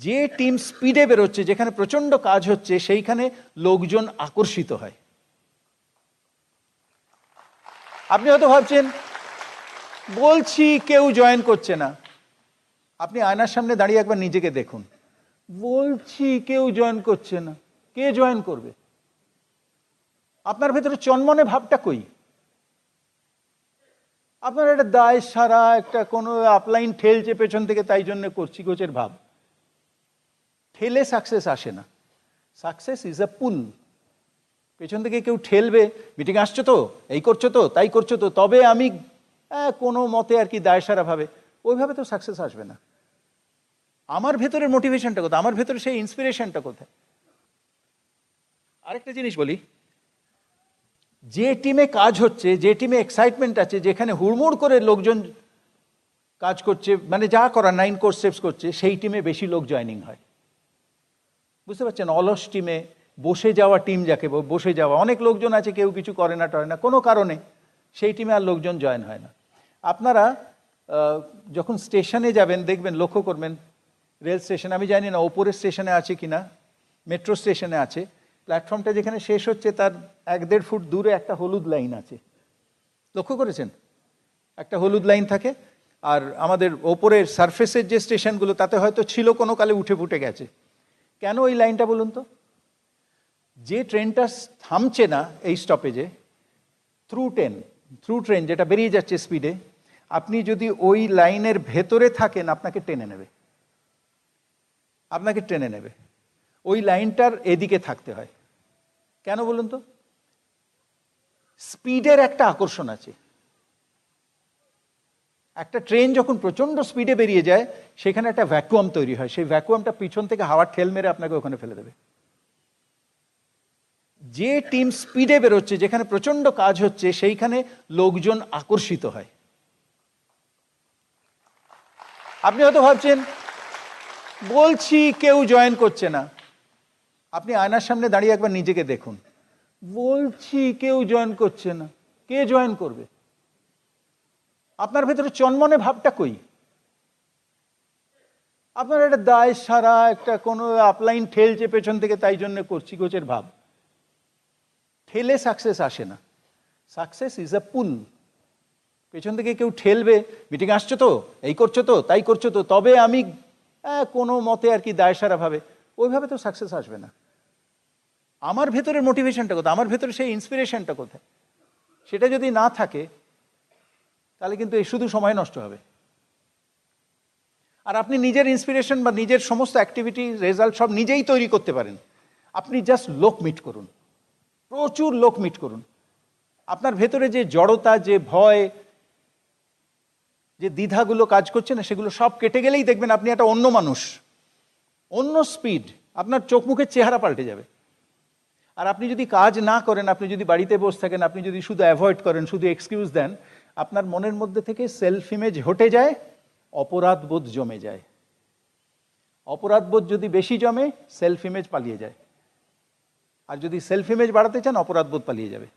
যে টিম স্পিডে বেরোচ্ছে, যেখানে প্রচণ্ড কাজ হচ্ছে, সেইখানে লোকজন আকর্ষিত হয়। আপনি হয়তো ভাবছেন, বলছি কেউ জয়েন করছে না। আপনি আয়নার সামনে দাঁড়িয়ে একবার নিজেকে দেখুন। বলছি কেউ জয়েন করছে না, কে জয়েন করবে? আপনার ভেতরে চনমনে ভাবটা কই? আপনার একটা দায় সারা, একটা কোনো আপলাইন ঠেলছে পেছন থেকে, তাই জন্য করছি গোছের ভাব। ঠেলে সাকসেস আসে না। সাকসেস ইজ আ পুল। পেছন থেকে কেউ ঠেলবে, মিটিং আসছো তো, এই করছো তো, তাই করছো তো, তবে আমি কোনো মতে আর কি দায় সারা ভাবে, ওইভাবে তো সাকসেস আসবে না। আমার ভেতরের মোটিভেশনটা কোথায়? আমার ভেতরে সেই ইন্সপিরেশনটা কোথায়? আরেকটা জিনিস বলি, যে টিমে কাজ হচ্ছে, যে টিমে এক্সাইটমেন্ট আছে, যেখানে হুড়মুড় করে লোকজন কাজ করছে, মানে যা করা 9 কোর্স স্টেপস করছে, সেই টিমে বেশি লোক জয়েনিং হয়। বুঝতে পারছেন? অলস টিমে, বসে যাওয়া টিম, যাকে বসে যাওয়া, অনেক লোকজন আছে কেউ কিছু করে না টরে না কোনো কারণে, সেই টিমে আর লোকজন জয়েন হয় না। আপনারা যখন স্টেশনে যাবেন দেখবেন, লক্ষ্য করবেন, রেল স্টেশন, আমি জানি না ওপরের স্টেশনে আছে কিনা, মেট্রো স্টেশনে আছে, প্ল্যাটফর্মটা যেখানে শেষ হচ্ছে তার 1-1.5 ফুট দূরে একটা হলুদ লাইন আছে। লক্ষ্য করেছেন? একটা হলুদ লাইন থাকে। আর আমাদের ওপরের সারফেসের যে স্টেশনগুলো, তাতে হয়তো ছিল কোনো কালে, উঠে ফুটে গেছে। কেন ওই লাইনটা বলুন তো? যে ট্রেনটা থামছে না এই স্টপেজে, থ্রু ট্রেন যেটা বেরিয়ে যাচ্ছে স্পিডে, আপনি যদি ওই লাইনের ভেতরে থাকেন, আপনাকে টেনে নেবে। আপনাকে টেনে নেবে। ওই লাইনটার এদিকে থাকতে হয়। কেন বলুন তো? স্পিডের একটা আকর্ষণ আছে। একটা ট্রেন যখন প্রচণ্ড স্পিডে বেরিয়ে যায়, সেখানে একটা ভ্যাকুয়াম তৈরি হয়। সেই ভ্যাকুয়ামটা পিছন থেকে হাওয়ার ঠেল মেরে আপনাকে ওখানে ফেলে দেবে। যে টিম স্পিডে বেরোচ্ছে, যেখানে প্রচণ্ড কাজ হচ্ছে, সেইখানে লোকজন আকর্ষিত হয়। আপনি হয়তো ভাবছেন, বলছি কেউ জয়েন করছে না। আপনি আয়নার সামনে দাঁড়িয়ে একবার নিজেকে দেখুন। বলছি কেউ জয়েন করছে না, কে জয়েন করবে? আপনার ভেতরে চনমনে ভাবটা কই? আপনার একটা দায় সারা, একটা কোনো আপলাইন ঠেলছে পেছন থেকে, তাই জন্য করছি গোছের ভাব। ঠেলে সাকসেস আসে না। সাকসেস ইজ আ পুল। পেছন থেকে কেউ ঠেলবে, মিটিং আসছো তো, এই করছো তো, তাই করছো তো, তবে আমি কোনো মতে আর কি দায় সারা ভাবে, ওইভাবে তো সাকসেস আসবে না। আমার ভেতরের মোটিভেশনটা কোথায়? আমার ভেতরে সেই ইন্সপিরেশনটা কোথায়? সেটা যদি না থাকে, তাহলে কিন্তু এই শুধু সময় নষ্ট হবে। আর আপনি নিজের ইন্সপিরেশন বা নিজের সমস্ত অ্যাক্টিভিটি, রেজাল্ট সব নিজেই তৈরি করতে পারেন। আপনি জাস্ট লোক মিট করুন, প্রচুর লোক মিট করুন। আপনার ভেতরে যে জড়তা, যে ভয়, যে দ্বিধাগুলো কাজ করছে না, সেগুলো সব কেটে গেলেই দেখবেন আপনি একটা অন্য মানুষ, অন্য স্পিড। আপনার চোখ মুখের চেহারা পাল্টে যাবে। আর আপনি যদি কাজ না করেন, আপনি যদি বাড়িতে বসে থাকেন, আপনি যদি শুধু অ্যাভয়েড করেন, শুধু এক্সকিউজ দেন, আপনার মনের মধ্যে থেকে সেলফ ইমেজ হটে যায়, অপরাধ বোধ জমে যায়। অপরাধ বোধ যদি বেশি জমে, সেলফ ইমেজ পালিয়ে যায়। আর যদি সেলফ ইমেজ বাড়াতে চান, অপরাধ বোধ পালিয়ে যাবে।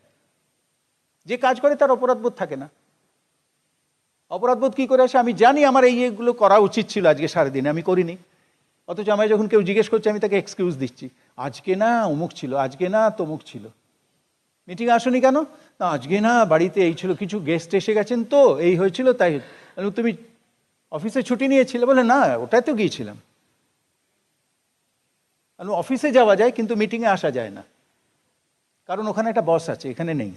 যে কাজ করে তার অপরাধ বোধ থাকে না। অপরাধ বোধ কী করে আসে? আমি জানি আমার এইগুলো করা উচিত ছিল আজকে সারাদিনে, আমি করিনি। অথচ আমায় যখন কেউ জিজ্ঞেস করছে, আমি তাকে এক্সকিউজ দিচ্ছি। আজকে না অমুক ছিল, আজকে না তমুক ছিল। মিটিং আসনি কেন? না আজকে না, বাড়িতে এই ছিল, কিছু গেস্ট এসে গেছেন তো, এই হয়েছিল তাই। তুমি অফিসে ছুটি নিয়েছিলে? বলে না, ওটাই তো গিয়েছিলাম। অফিসে যাওয়া যায় কিন্তু মিটিংয়ে আসা যায় না, কারণ ওখানে একটা বস আছে, এখানে নেই।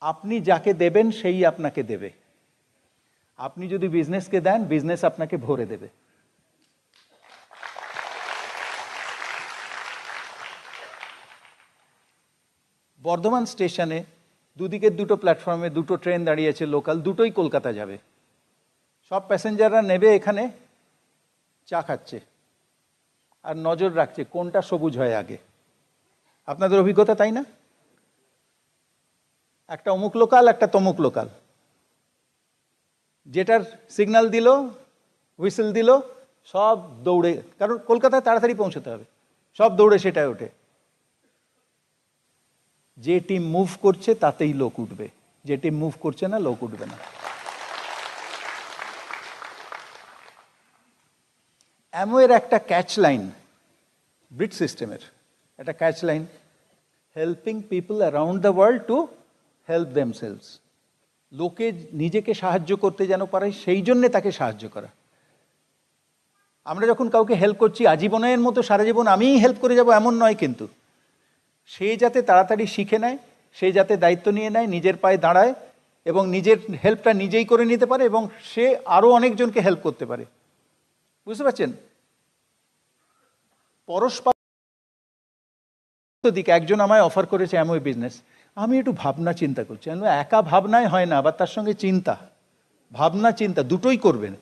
আপনি যাকে দেবেন সেই আপনাকে দেবে। আপনি যদি বিজনেসকে দেন, বিজনেস আপনাকে ভরে দেবে। বর্ধমান স্টেশনে দুদিকের দুটো প্ল্যাটফর্মে দুটো ট্রেন দাঁড়িয়েছে, লোকাল, দুটোই কলকাতা যাবে। সব প্যাসেঞ্জাররা নেবে এখানে, চা খাচ্ছে আর নজর রাখছে কোনটা সবুজ হয় আগে। আপনাদের অভিজ্ঞতা তাই না? একটা অমুক লোকাল, একটা তমুক লোকাল, যেটার সিগন্যাল দিল, হুইসেল দিল, সব দৌড়ে, কারণ কলকাতায় তাড়াতাড়ি পৌঁছতে হবে, সব দৌড়ে সেটাই ওঠে। যে টিম মুভ করছে তাতেই লোক উঠবে, যে টিম মুভ করছে না, লোক উঠবে না। অ্যামওয়ের একটা ক্যাচ লাইন, ব্রিট সিস্টেমের একটা catch line, helping people around the world to help themselves. লোকে নিজেকে সাহায্য করতে যেন পারে সেই জন্যে তাকে সাহায্য করা। আমরা যখন কাউকে হেল্প করছি আজীবনের মতো সারা জীবন আমিই হেল্প করে যাব এমন নয়, কিন্তু সে যাতে তাড়াতাড়ি শিখে নেয়, সে যাতে দায়িত্ব নিয়ে নেয়, নিজের পায়ে দাঁড়ায় এবং নিজের হেল্পটা নিজেই করে নিতে পারে এবং সে আরও অনেকজনকে হেল্প করতে পারে। বুঝতে পারছেন? পরস্পর দিকে একজন আমায় অফার করেছে এমন বিজনেস, আমি একটু ভাবনা চিন্তা করছি। একা ভাবনায় হয় না, আবার তার সঙ্গে চিন্তা, ভাবনা চিন্তা দুটোই করবেন।